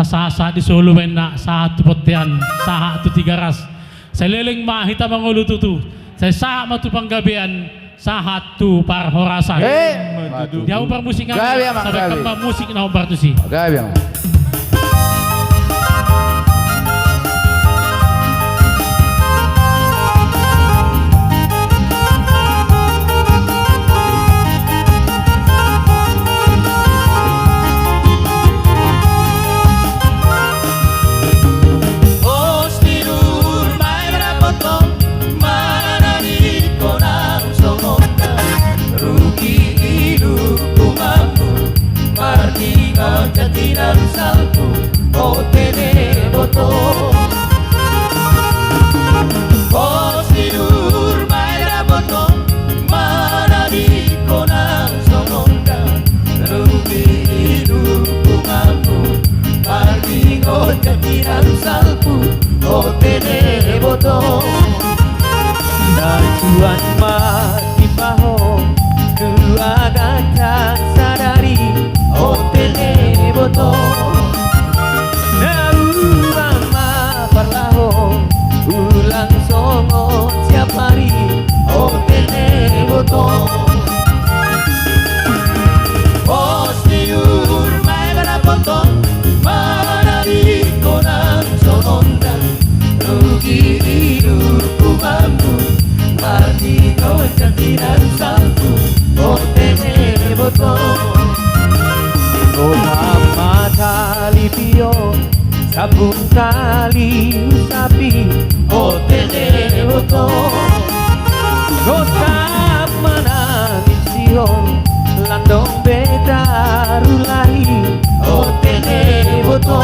sasa di Solo men na sa tupotyan sa tu tiga ras sa leleng mahita mangulo tutu sa matupanggabian sa hatu par horasan di ako par musik nga sabi kang musik na umbar tu si gabi ang salpu o tene boto Postinur maera boto Manadi konang sononda Rugi hidupku mampu Partingo jatiran salpu o tene boto Dacuan mati paho Dua gacang sadari o tene boto Naurama parlaho ulang songo siap hari o tene boto Postinur maera boto Manadi konang sononda Rugi hidupku mampu Mati kau jatiran salpu o tene boto Kota mata lipio sabun kali usapi o tene boto Kota mana misión landong beda rulahi o tene boto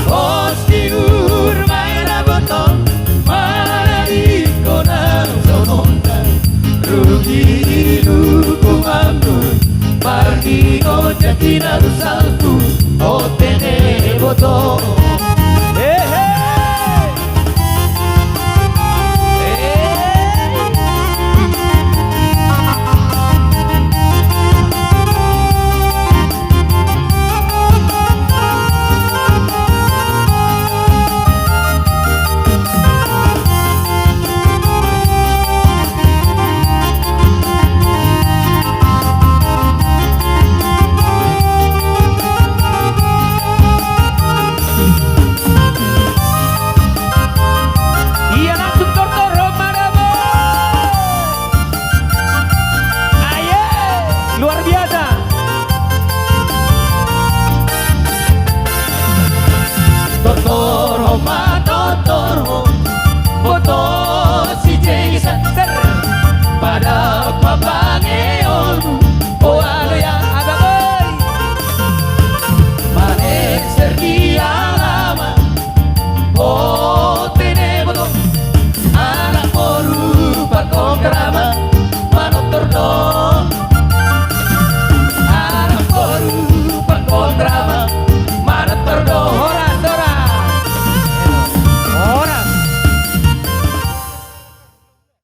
Postinur maera boto Manadi konang sononda Rugi hidupku mampu Partingo jatiran salpu o tene boto